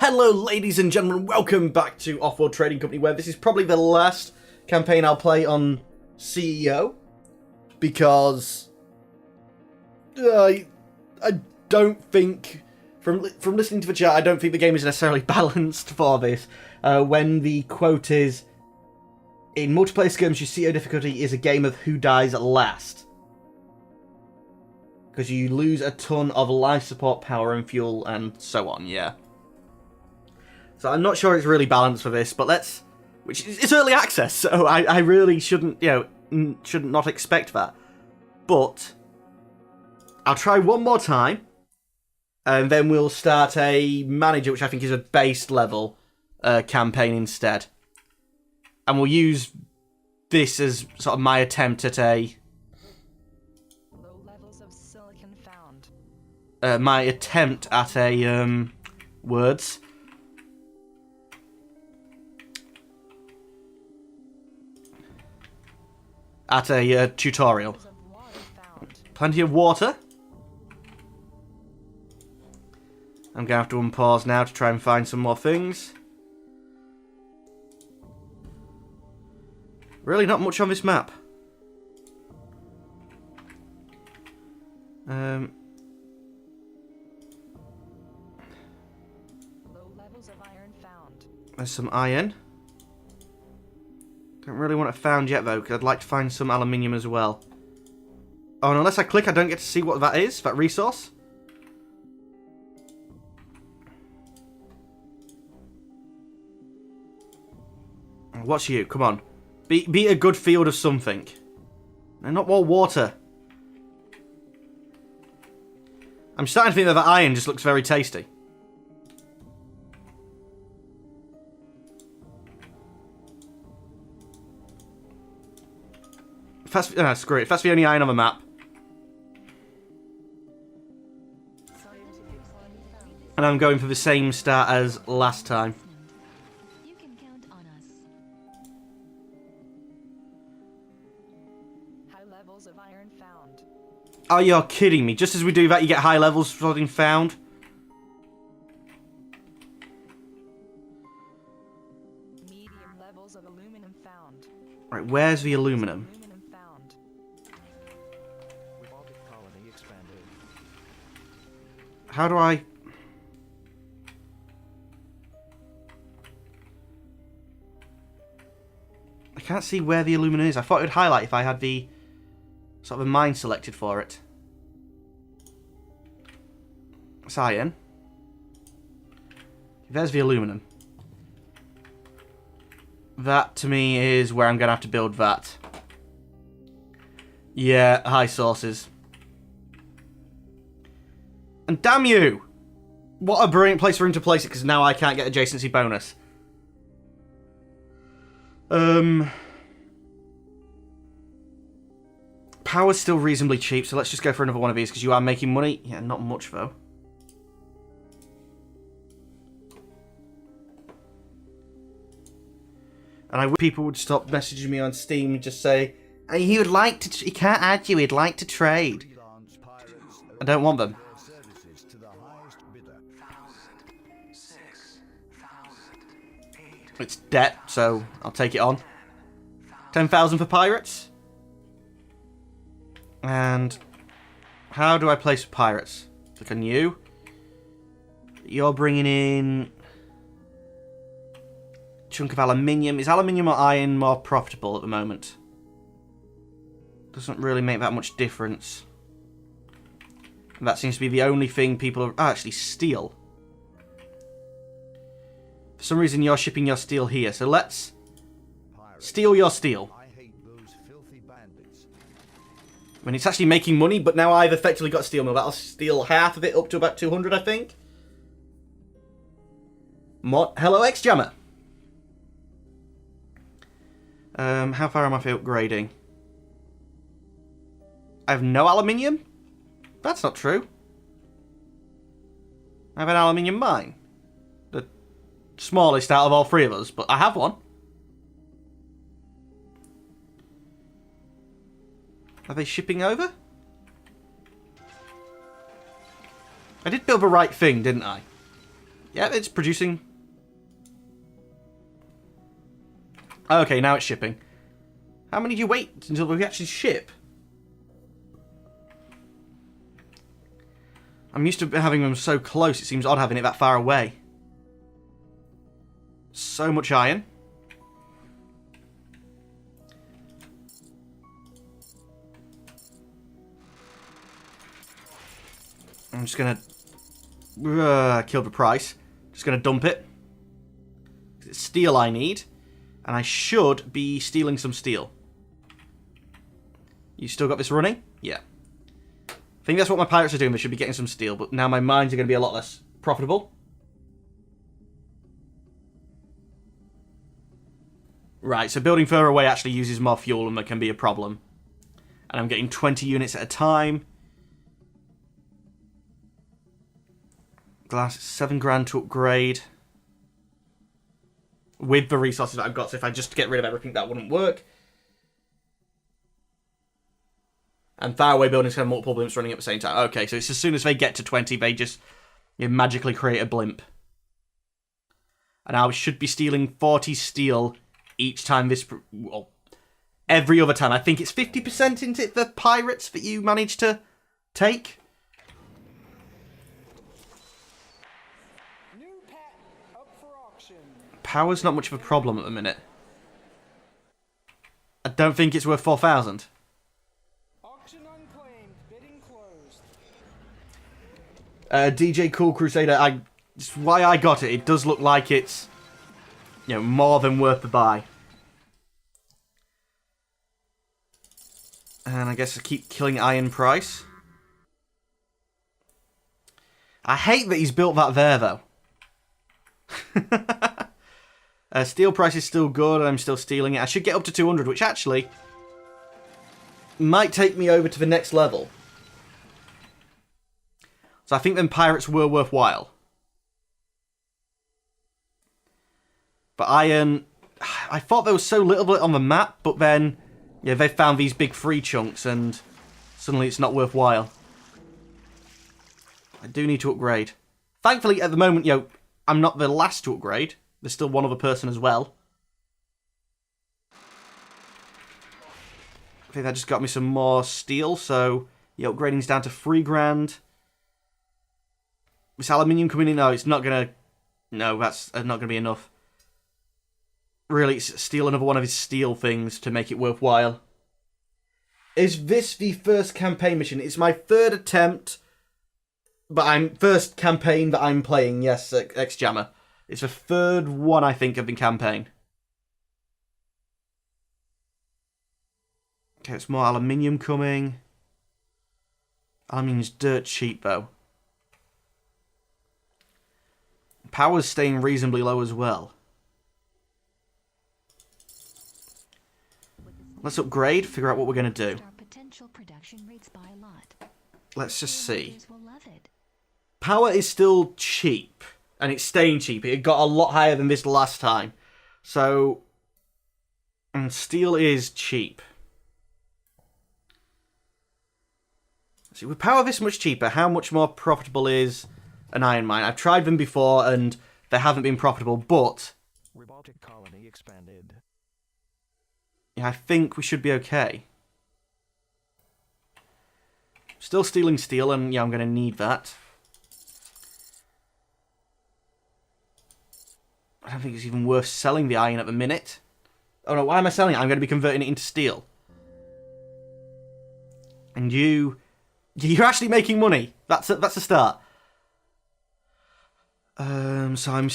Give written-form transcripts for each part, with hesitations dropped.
Hello ladies and gentlemen, welcome back to Offworld Trading Company, where this is probably the last campaign I'll play on CEO, because I don't think, from listening to the chat, I don't think the game is necessarily balanced for this. When the quote is, in multiplayer skirmishes, CEO difficulty is a game of who dies last. Because you lose a ton of life support, power and fuel, and so on, yeah. So I'm not sure it's really balanced for this, but it's early access, so I really shouldn't, should not expect that. But I'll try one more time, and then we'll start a manager, which I think is a base level campaign instead. And we'll use this as sort of my attempt at a... Low levels of silicon found. My attempt at a, words. At a tutorial. Plenty of water. I'm going to have to unpause now to try and find some more things. Really not much on this map. Low levels of iron found. There's some iron. Don't really want it found yet though, because I'd like to find some aluminium as well. Oh, and unless I click, I don't get to see what that is, that resource. What's you? Come on. Be a good field of something. And not more water. I'm starting to think that the iron just looks very tasty. Screw it. If that's the only iron on the map. And I'm going for the same start as last time. You can count on us. High levels of iron found. Oh, you're kidding me. Just as we do that, you get high levels flooding found. Medium levels of aluminum found. Right, where's the aluminum? Aluminum found. Colony expanded. How do I... I can't see where the aluminum is. I thought it would highlight if I had the sort of a mine selected for it. It's iron. There's the aluminum. That, to me, is where I'm going to have to build that. Yeah, high sources. And damn you! What a brilliant place for him to place it, because now I can't get adjacency bonus. Power's still reasonably cheap, so let's just go for another one of these, because you are making money. Yeah, not much, though. And I wish people would stop messaging me on Steam and just say, he would like to, he can't add you, he'd like to trade. I don't want them. It's debt, so I'll take it on. 10,000 for pirates. And how do I place pirates? Click on you. You're bringing in chunk of aluminium. Is aluminium or iron more profitable at the moment? Doesn't really make that much difference. And that seems to be the only thing people are... Oh, actually, steel. For some reason, you're shipping your steel here. So let's steal your steel. I mean, it's actually making money, but now I've effectively got a steel mill. That'll steal half of it up to about 200, I think. Hello, X-Jammer. How far am I for upgrading? I have no aluminium? That's not true. I have an aluminium mine. The smallest out of all three of us, but I have one. Are they shipping over? I did build the right thing, didn't I? Yeah, it's producing. Okay, now it's shipping. How many do you wait until we actually ship? I'm used to having them so close, it seems odd having it that far away. So much iron. I'm just gonna kill the price. Just gonna dump it. It's steel I need, and I should be stealing some steel. You still got this running? Yeah. I think that's what my pirates are doing. They should be getting some steel, but now my mines are going to be a lot less profitable. Right, so building further away actually uses more fuel, and that can be a problem. And I'm getting 20 units at a time. Glass, 7 grand to upgrade. With the resources that I've got, so if I just get rid of everything, that wouldn't work. And faraway buildings have multiple blimps running at the same time. Okay, so it's as soon as they get to 20, they just magically create a blimp. And I should be stealing 40 steel each time this... Well, every other time. I think it's 50% into the pirates that you manage to take. New pet up for auction. Power's not much of a problem at the minute. I don't think it's worth 4,000. Auction unclaimed. Bidding closed. DJ Cool Crusader, it's why I got it. It does look like it's, more than worth the buy. And I guess I keep killing Iron Price. I hate that he's built that there, though. Steel price is still good, and I'm still stealing it. I should get up to 200, which actually might take me over to the next level. So I think them pirates were worthwhile. But iron... I thought there was so little of it on the map, but then... Yeah, they found these big free chunks, and suddenly it's not worthwhile. I do need to upgrade. Thankfully, at the moment, I'm not the last to upgrade. There's still one other person as well. I think that just got me some more steel, so upgrading's down to 3 grand. This aluminium coming in, no, it's not gonna... No, that's not gonna be enough. Really, steal another one of his steel things to make it worthwhile. Is this the first campaign mission? It's my 3rd attempt, but first campaign that I'm playing. Yes, X-Jammer. It's the 3rd one, I think, of the campaign. Okay, it's more aluminium coming. Aluminium's dirt cheap, though. Power's staying reasonably low as well. Let's upgrade, figure out what we're going to do. Let's just see. Power is still cheap, and it's staying cheap. It got a lot higher than this last time. So, and steel is cheap. See, with power this much cheaper, how much more profitable is an iron mine? I've tried them before, and they haven't been profitable, but... Robotic colony expanded. Yeah, I think we should be okay. Still stealing steel, and I'm going to need that. I don't think it's even worth selling the iron at the minute. Oh no, why am I selling it? I'm going to be converting it into steel. And you're actually making money. That's a start. So I'm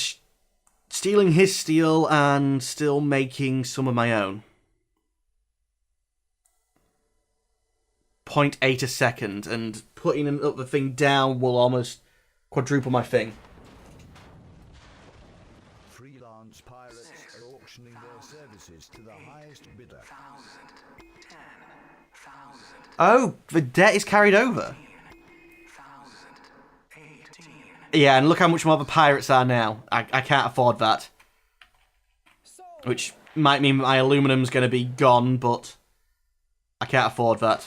stealing his steel and still making some of my own. 0.8 a second, and putting the thing down will almost quadruple my thing. Freelance pilots are auctioning their services to the highest bidder. Oh, the debt is carried over. Yeah, and look how much more the pirates are now. I can't afford that. Which might mean my aluminum's going to be gone, but I can't afford that.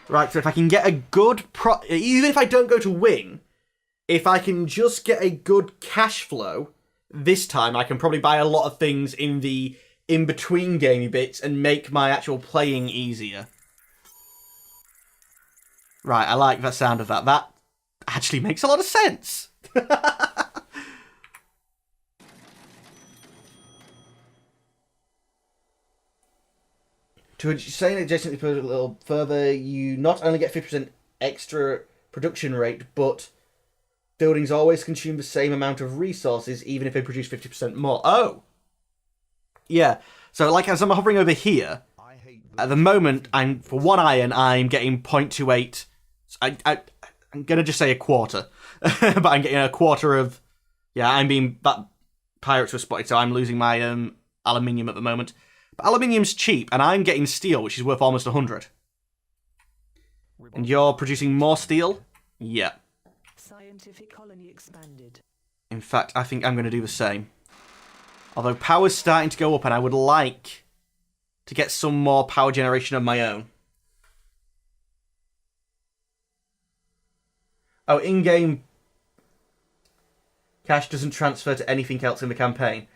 Right, so if I can get a good even if I don't go to win, if I can just get a good cash flow this time, I can probably buy a lot of things in the in-between gamey bits and make my actual playing easier. Right, I like the sound of that. That actually makes a lot of sense. To saying adjacently put a little further, you not only get 50% extra production rate, but buildings always consume the same amount of resources, even if they produce 50% more. Oh! Yeah. So, like, as I'm hovering over here, at the moment, for 1 iron, I'm getting 0.28. I'm going to just say a quarter. But I'm getting a quarter of... Yeah, I'm being... That pirates were spotted, so I'm losing my aluminium at the moment. But aluminium's cheap, and I'm getting steel, which is worth almost 100. And you're producing more steel? Yeah. Scientific colony expanded. In fact, I think I'm going to do the same. Although power's starting to go up, and I would like to get some more power generation of my own. Oh, in-game cash doesn't transfer to anything else in the campaign,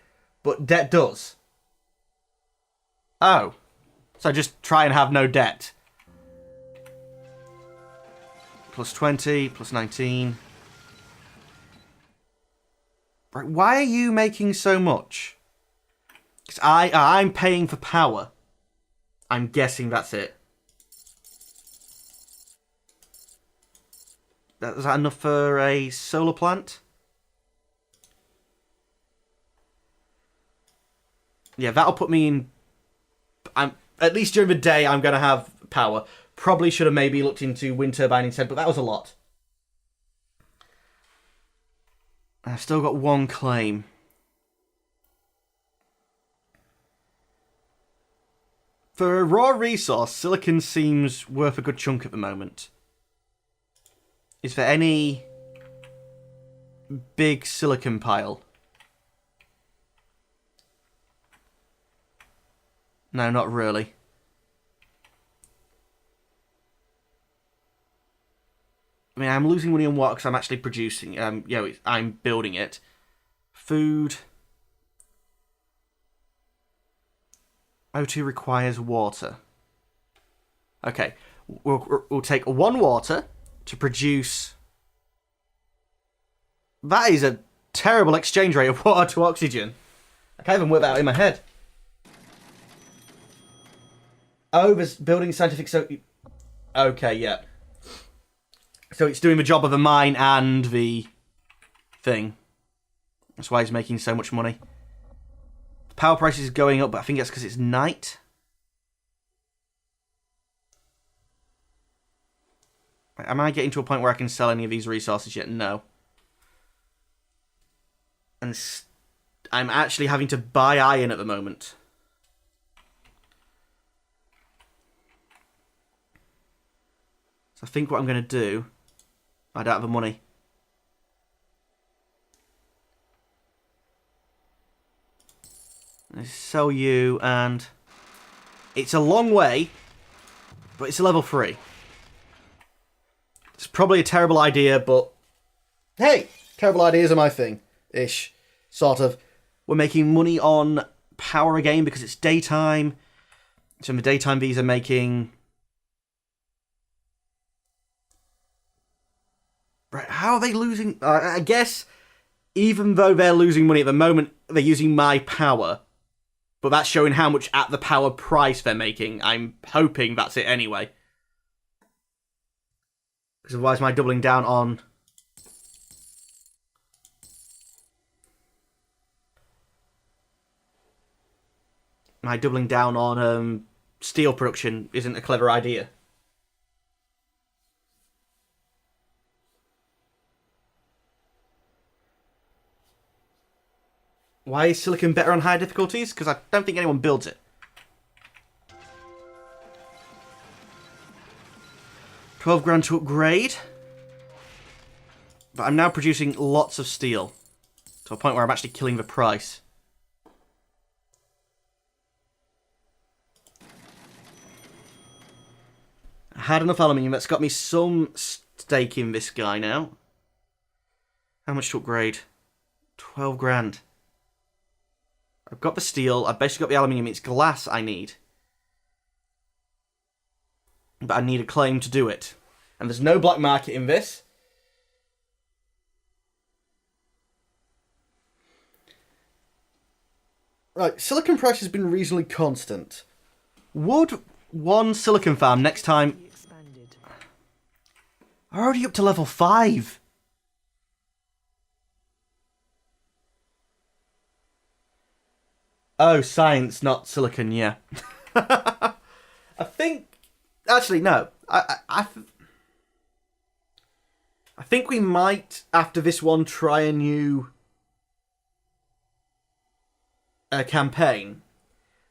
but debt does. Oh. So just try and have no debt. Plus 20, plus 19. Right, why are you making so much? Because I'm paying for power. I'm guessing that's it. Is that enough for a solar plant? Yeah, that'll put me in... at least during the day, I'm going to have power. Probably should have maybe looked into wind turbine instead, but that was a lot. I've still got 1 claim. For a raw resource, silicon seems worth a good chunk at the moment. Is there any big silicon pile? No, not really. I mean, I'm losing money on what because I'm actually producing. I'm building it. Food. O2 requires water. Okay, we'll take 1 water to produce. That is a terrible exchange rate of water to oxygen. I can't even work that out in my head. Oh, this building scientific... So, okay, yeah. So it's doing the job of the mine and the thing. That's why he's making so much money. The power price is going up, but I think that's because it's night. Am I getting to a point where I can sell any of these resources yet? No. And I'm actually having to buy iron at the moment. So I think what I'm going to do... I don't have the money. I sell you, and... It's a long way, but it's a level 3. It's probably a terrible idea, but... Hey! Terrible ideas are my thing. Ish. Sort of. We're making money on power again because it's daytime. So in the daytime, these are making... Right, how are they losing... I guess, even though they're losing money at the moment, they're using my power. But that's showing how much at the power price they're making. I'm hoping that's it anyway. Because otherwise, am I doubling down on... My doubling down on steel production isn't a clever idea. Why is silicon better on high difficulties? Because I don't think anyone builds it. 12 grand to upgrade. But I'm now producing lots of steel. To a point where I'm actually killing the price. I had enough aluminium. That's got me some stake in this guy now. How much to upgrade? 12 grand. I've got the steel. I've basically got the aluminium. It's glass I need. But I need a claim to do it. And there's no black market in this. Right, silicon price has been reasonably constant. Would one silicon farm next time... Expanded. I'm already up to level 5. Oh, science, not silicon, yeah. I think... Actually, no. I think we might, after this one, try a new campaign.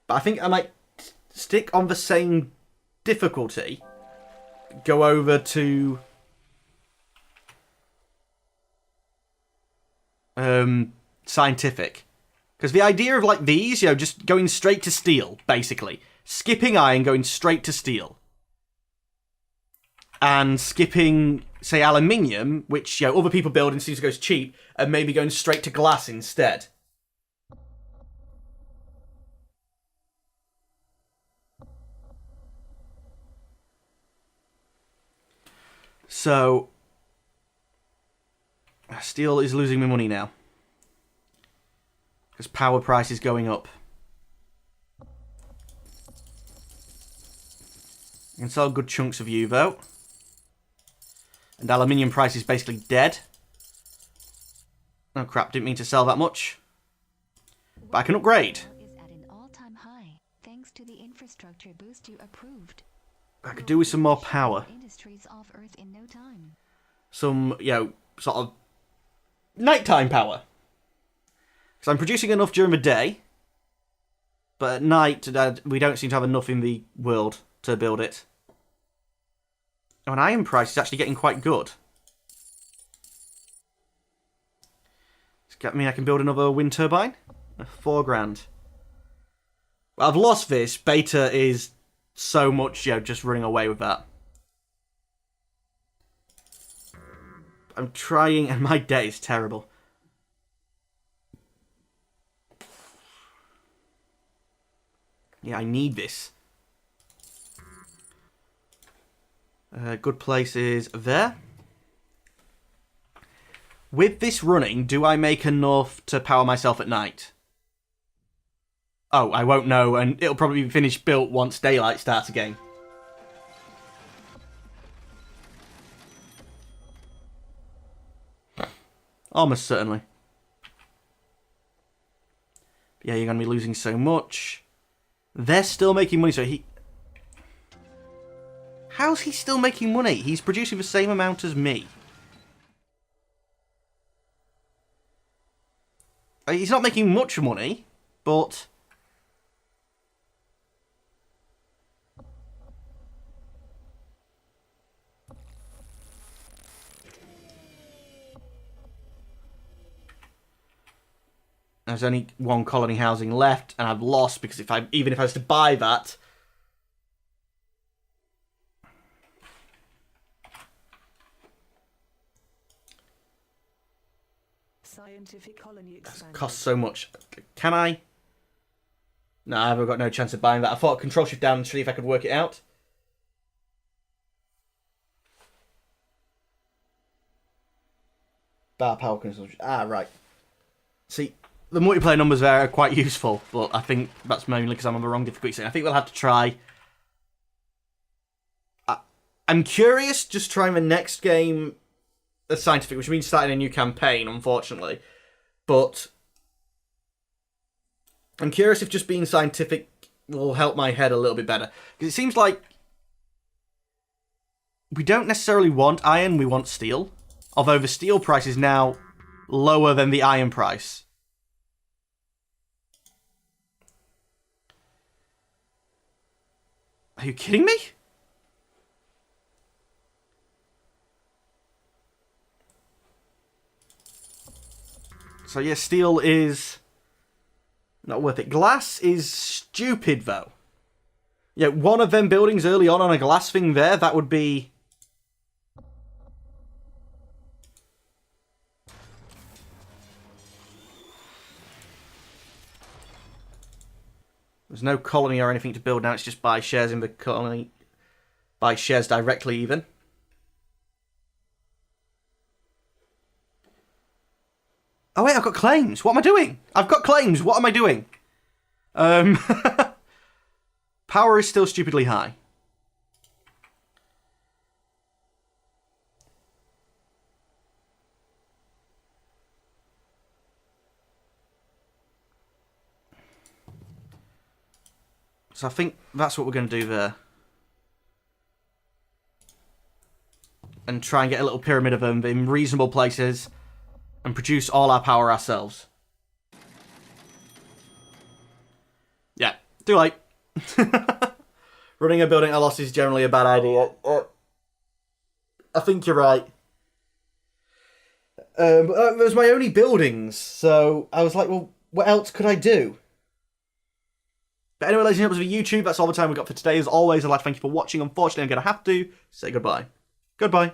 But I think I might stick on the same difficulty. Go over to... scientific. Because the idea of, like, these, you know, just going straight to steel, basically. Skipping iron, going straight to steel. And skipping, say, aluminium, which, you know, other people build and seems to go cheap, and maybe going straight to glass instead. So, steel is losing me money now. Because power price is going up. I can sell good chunks of you, though. And aluminium price is basically dead. Oh crap, didn't mean to sell that much. But I can upgrade. Is at an all-time high, thanks to the infrastructure boost you approved. I could do with some more power. Industries off Earth in no time. Some, you know, sort of nighttime power. Because I'm producing enough during the day. But at night, we don't seem to have enough in the world to build it. Oh, and iron price is actually getting quite good. I mean, I can build another wind turbine. 4 grand. Well, I've lost this. Beta is so much, you know, just running away with that. I'm trying, and my debt is terrible. Yeah, I need this. Good place is there. With this running, do I make enough to power myself at night? Oh, I won't know, and it'll probably be finished built once daylight starts again. Almost certainly. Yeah, you're going to be losing so much. They're still making money, so he... How's he still making money? He's producing the same amount as me. He's not making much money, but... There's only one colony housing left, and I've lost because even if I was to buy that... Scientific colony expanded. Costs so much. Can I? No, I've got no chance of buying that. I thought Control Shift down and see if I could work it out. Bar power consumption. Ah, right. See, the multiplayer numbers there are quite useful, but I think that's mainly because I'm on the wrong difficulty setting. I think we'll have to try... I'm curious, just trying the next game... The scientific, which means starting a new campaign, unfortunately. But I'm curious if just being scientific will help my head a little bit better. Because it seems like we don't necessarily want iron, we want steel. Although the steel price is now lower than the iron price. Are you kidding me? So yeah, steel is not worth it. Glass is stupid, though. Yeah, one of them buildings early on a glass thing there, that would be... There's no colony or anything to build now. It's just buy shares in the colony. Buy shares directly even. Oh wait, I've got claims. What am I doing? I've got claims. What am I doing? Power is still stupidly high. So I think that's what we're going to do there. And try and get a little pyramid of them in reasonable places. And produce all our power ourselves. Yeah, too late. Running a building at a loss is generally a bad idea. I think you're right. But it was my only buildings, so I was like, well, what else could I do? But anyway, ladies and gentlemen, for YouTube, that's all the time we've got for today. As always, I'd like to thank you for watching. Unfortunately, I'm going to have to say goodbye. Goodbye.